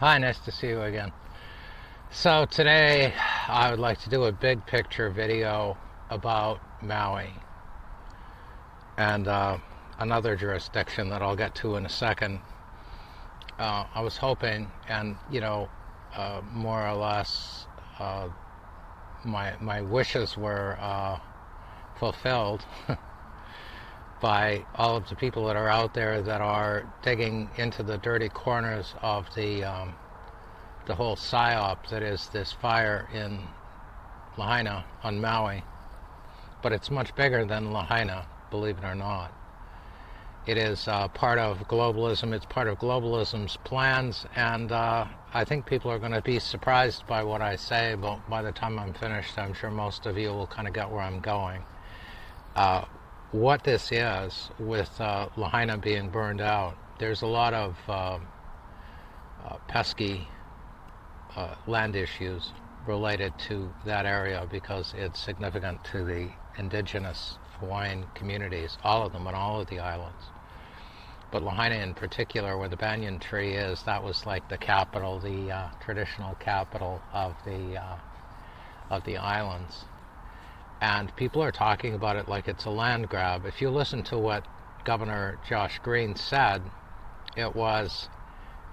Hi, nice to see you again. So today I would like to do a big picture video about Maui and another jurisdiction that I'll get to in a second. I was hoping, and more or less, my wishes were fulfilled by all of the people that are out there that are digging into the dirty corners of the whole psyop that is this fire in Lahaina on Maui. But it's much bigger than Lahaina, believe it or not. It is part of globalism. It's part of globalism's plans, and I think people are going to be surprised by what I say, but by the time I'm finished, I'm sure most of you will kind of get where I'm going. What this is, with Lahaina being burned out, there's a lot of pesky land issues related to that area because it's significant to the indigenous Hawaiian communities, all of them on all of the islands. But Lahaina in particular, where the banyan tree is, that was like the capital, the traditional capital of the islands. And people are talking about it like it's a land grab. If you listen to what Governor Josh Green said, it was,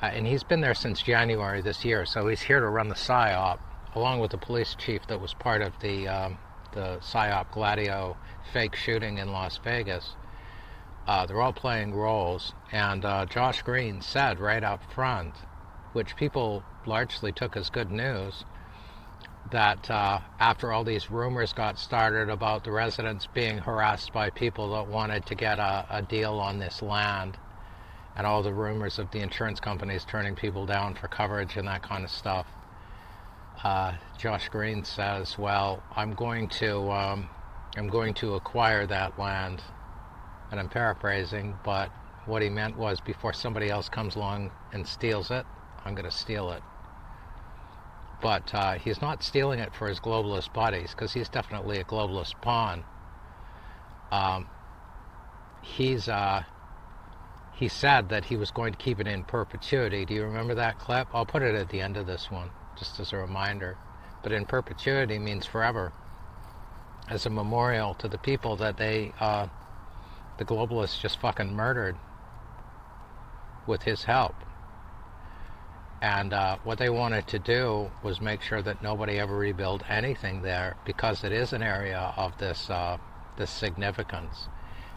and he's been there since January this year, so he's here to run the PSYOP, along with the police chief that was part of the PSYOP Gladio fake shooting in Las Vegas. They're all playing roles, and Josh Green said right up front, which people largely took as good news, that after all these rumors got started about the residents being harassed by people that wanted to get a deal on this land, and all the rumors of the insurance companies turning people down for coverage and that kind of stuff, Josh Green says, well, I'm going to acquire that land. And I'm paraphrasing, but what he meant was, before somebody else comes along and steals it, I'm going to steal it. But he's not stealing it for his globalist buddies, because he's definitely a globalist pawn. He said that he was going to keep it in perpetuity. Do you remember that clip? I'll put it at the end of this one, just as a reminder. But in perpetuity means forever, as a memorial to the people that the globalists just fucking murdered with his help. And what they wanted to do was make sure that nobody ever rebuilt anything there, because it is an area of this significance.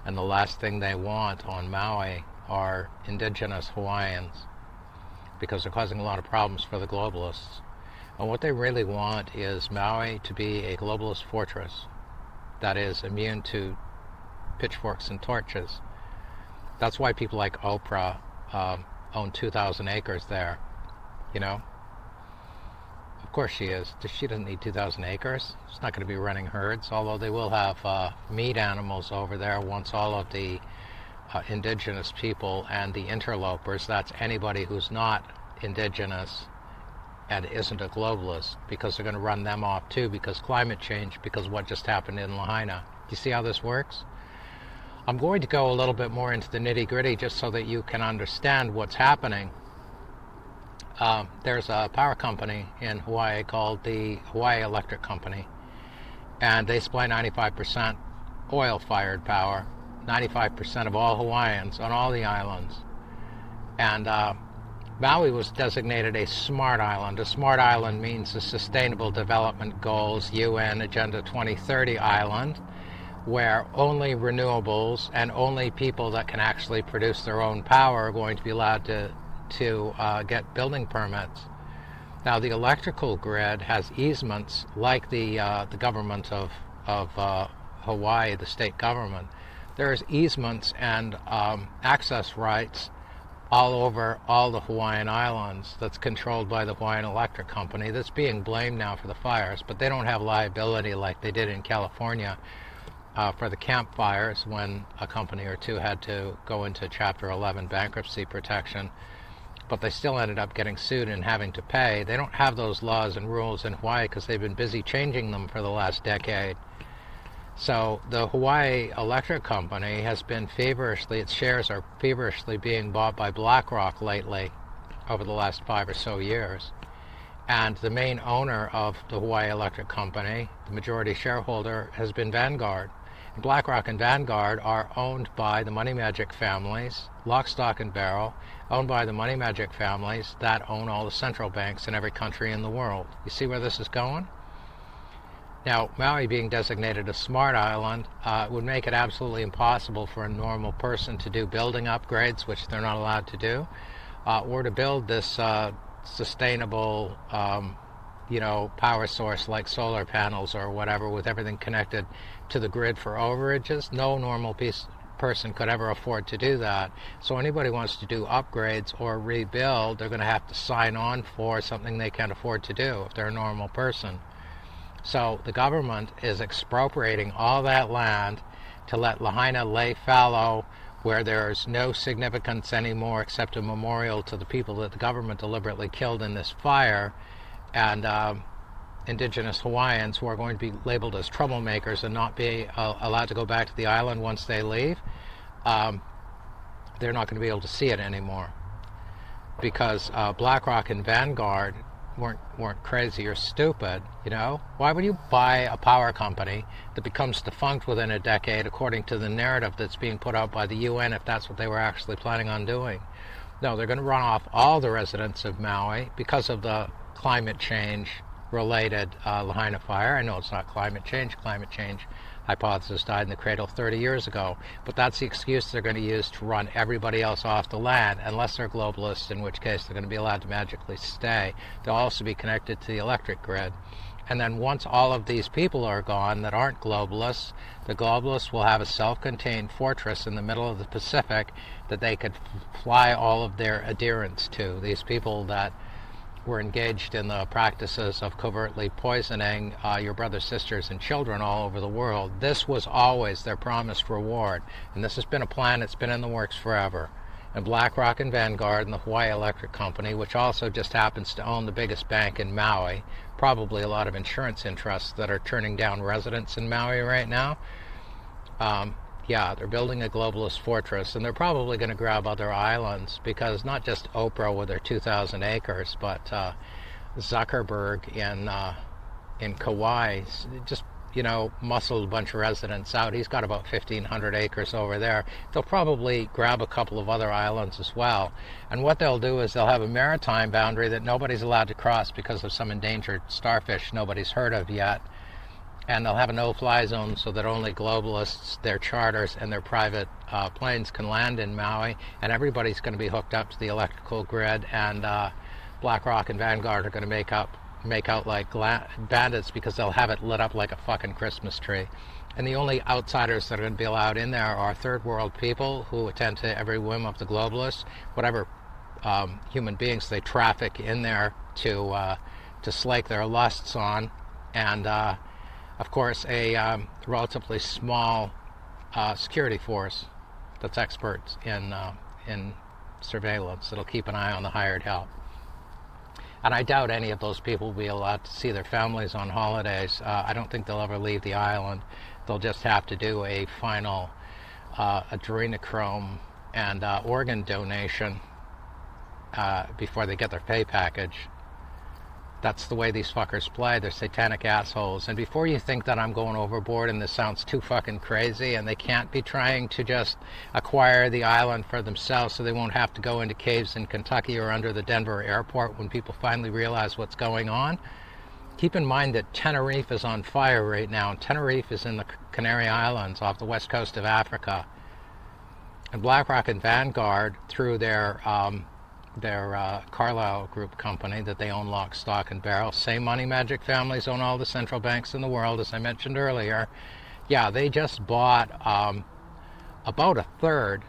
And the last thing they want on Maui are indigenous Hawaiians, because they're causing a lot of problems for the globalists. And what they really want is Maui to be a globalist fortress that is immune to pitchforks and torches. That's why people like Oprah own 2,000 acres there. You know, of course she is. She doesn't need 2,000 acres. She's not going to be running herds, although they will have meat animals over there once all of the indigenous people and the interlopers, that's anybody who's not indigenous and isn't a globalist, because they're going to run them off too, because climate change, because what just happened in Lahaina. Do you see how this works? I'm going to go a little bit more into the nitty-gritty just so that you can understand what's happening. There's a power company in Hawaii called the Hawaii Electric Company, and they supply 95% oil-fired power, 95% of all Hawaiians on all the islands. And Maui was designated a smart island. A smart island means the Sustainable Development Goals, UN Agenda 2030 island, where only renewables and only people that can actually produce their own power are going to be allowed to get building permits. Now, the electrical grid has easements like the government of Hawaii, the state government. There's easements and access rights all over all the Hawaiian islands that's controlled by the Hawaiian Electric Company, that's being blamed now for the fires, but they don't have liability like they did in California for the camp fires, when a company or two had to go into Chapter 11 bankruptcy protection, but they still ended up getting sued and having to pay. They don't have those laws and rules in Hawaii because they've been busy changing them for the last decade. So the Hawaii Electric Company has been feverishly, its shares are feverishly being bought by BlackRock lately. over the last 5 or so years. And the main owner of the Hawaii Electric Company, the majority shareholder, has been Vanguard. And BlackRock and Vanguard are owned by the Money Magic families, lock, stock, and barrel, owned by the Money Magic families that own all the central banks in every country in the world. You see where this is going? Now, Maui being designated a smart island would make it absolutely impossible for a normal person to do building upgrades, which they're not allowed to do, or to build this sustainable power source like solar panels or whatever, with everything connected to the grid for overages. No normal person could ever afford to do that. So anybody wants to do upgrades or rebuild, they're going to have to sign on for something they can't afford to do if they're a normal person. So the government is expropriating all that land to let Lahaina lay fallow, where there's no significance anymore except a memorial to the people that the government deliberately killed in this fire, and indigenous Hawaiians who are going to be labeled as troublemakers and not be allowed to go back to the island once they leave. They're not going to be able to see it anymore, because BlackRock and Vanguard weren't crazy or stupid. Why would you buy a power company that becomes defunct within a decade, according to the narrative that's being put out by the UN, if that's what they were actually planning on doing? No, they're going to run off all the residents of Maui because of the climate change related Lahaina fire. I know it's not climate change. Climate change hypothesis died in the cradle 30 years ago, but that's the excuse they're going to use to run everybody else off the land, unless they're globalists, in which case they're going to be allowed to magically stay. They'll also be connected to the electric grid. And then once all of these people are gone that aren't globalists, the globalists will have a self-contained fortress in the middle of the Pacific that they could fly all of their adherents to. These people that were engaged in the practices of covertly poisoning your brothers, sisters, and children all over the world. This was always their promised reward, and this has been a plan that's been in the works forever. And BlackRock and Vanguard and the Hawaii Electric Company, which also just happens to own the biggest bank in Maui, probably a lot of insurance interests that are turning down residents in Maui right now. They're building a globalist fortress, and they're probably going to grab other islands, because not just Oprah with her 2,000 acres, but Zuckerberg in Kauai just muscled a bunch of residents out. He's got about 1,500 acres over there. They'll probably grab a couple of other islands as well. And what they'll do is they'll have a maritime boundary that nobody's allowed to cross because of some endangered starfish nobody's heard of yet. And they'll have a no-fly zone so that only globalists, their charters, and their private planes can land in Maui, and everybody's going to be hooked up to the electrical grid, and BlackRock and Vanguard are going to make out like bandits, because they'll have it lit up like a fucking Christmas tree. And the only outsiders that are going to be allowed in there are third world people who attend to every whim of the globalists, whatever human beings they traffic in there to slake their lusts on, and of course, a relatively small security force that's experts in surveillance that'll keep an eye on the hired help. And I doubt any of those people will be allowed to see their families on holidays. I don't think they'll ever leave the island. They'll just have to do a final adrenochrome and organ donation before they get their pay package. That's the way these fuckers play. They're satanic assholes. And before you think that I'm going overboard and this sounds too fucking crazy, and they can't be trying to just acquire the island for themselves so they won't have to go into caves in Kentucky or under the Denver airport when people finally realize what's going on, keep in mind that Tenerife is on fire right now. And Tenerife is in the Canary Islands off the west coast of Africa. And BlackRock and Vanguard, through their Carlyle Group company that they own lock, stock, and barrel. Same Money Magic families own all the central banks in the world, as I mentioned earlier. Yeah, they just bought about a third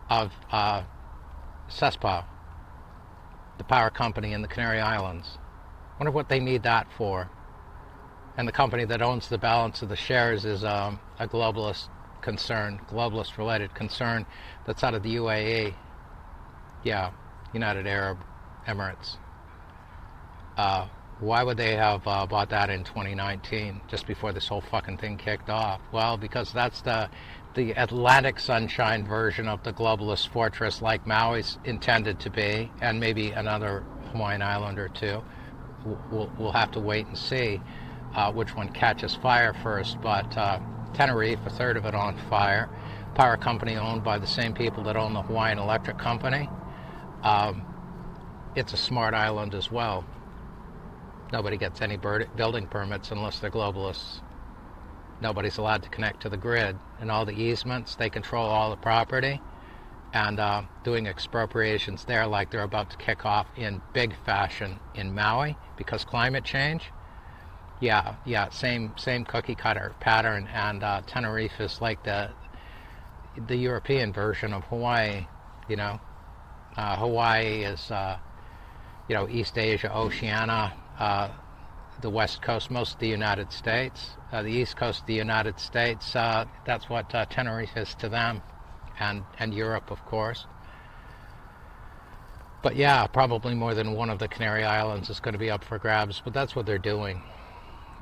of CESPA, the power company in the Canary Islands. Wonder what they need that for. And the company that owns the balance of the shares is a globalist concern, globalist-related concern that's out of the UAE. Yeah. United Arab Emirates. Why would they have bought that in 2019, just before this whole fucking thing kicked off? Well, because that's the Atlantic sunshine version of the globalist fortress, like Maui's intended to be, and maybe another Hawaiian island or two. We'll have to wait and see which one catches fire first. But Tenerife, a third of it on fire. Power company owned by the same people that own the Hawaiian Electric Company. It's a smart island as well. Nobody gets any building permits unless they're globalists. Nobody's allowed to connect to the grid. And all the easements, they control all the property. And doing expropriations there like they're about to kick off in big fashion in Maui because climate change. Yeah, same cookie cutter pattern. And Tenerife is like the European version of Hawaii, you know. Hawaii is, East Asia, Oceania, the west coast, most of the United States. The east coast of the United States, that's what Tenerife is to them, and Europe, of course. But yeah, probably more than one of the Canary Islands is going to be up for grabs, but that's what they're doing.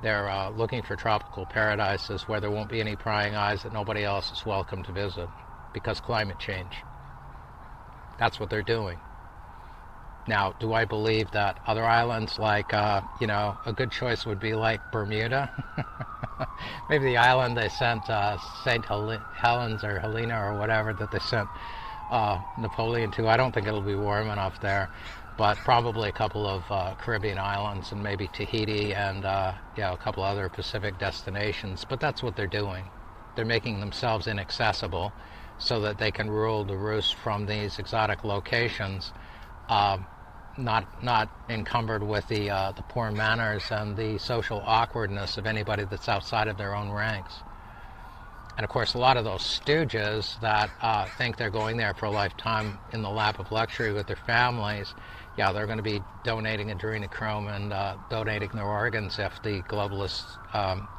They're looking for tropical paradises where there won't be any prying eyes, that nobody else is welcome to visit, because climate change. That's what they're doing. Now, do I believe that other islands like, a good choice would be like Bermuda? Maybe the island they sent St. Helens or Helena or whatever that they sent Napoleon to. I don't think it'll be warm enough there, but probably a couple of Caribbean islands and maybe Tahiti and a couple other Pacific destinations. But that's what they're doing. They're making themselves inaccessible so that they can rule the roost from these exotic locations, not encumbered with the poor manners and the social awkwardness of anybody that's outside of their own ranks. And of course, a lot of those stooges that think they're going there for a lifetime in the lap of luxury with their families, they're going to be donating adrenochrome and donating their organs if the globalists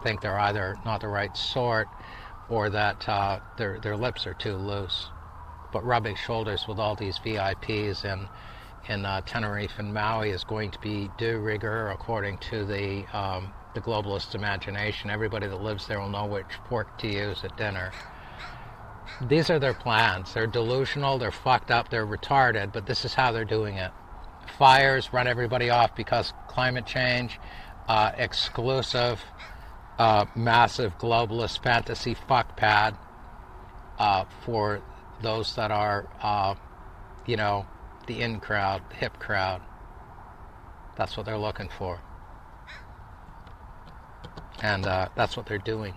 think they're either not the right sort or that their lips are too loose. But rubbing shoulders with all these VIPs in Tenerife and Maui is going to be de rigueur according to the globalist imagination. Everybody that lives there will know which fork to use at dinner. These are their plans. They're delusional, they're fucked up, they're retarded, but this is how they're doing it. Fires, run everybody off because climate change, exclusive, massive globalist fantasy fuck pad for those that are, the in crowd, the hip crowd. That's what they're looking for. And that's what they're doing.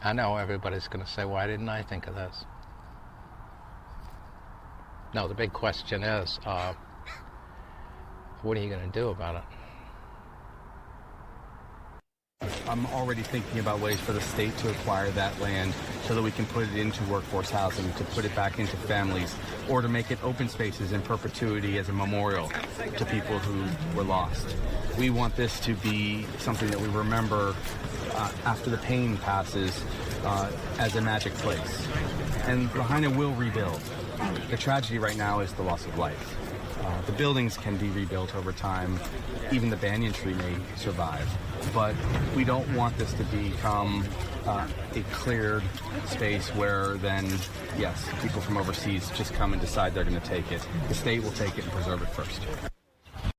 I know everybody's going to say, why didn't I think of this? No, the big question is, what are you going to do about it? I'm already thinking about ways for the state to acquire that land so that we can put it into workforce housing, to put it back into families, or to make it open spaces in perpetuity as a memorial to people who were lost. We want this to be something that we remember after the pain passes as a magic place. And Lahaina will rebuild. The tragedy right now is the loss of life. The buildings can be rebuilt over time. Even the banyan tree may survive. But we don't want this to become a cleared space where then, yes, people from overseas just come and decide they're going to take it. The state will take it and preserve it first.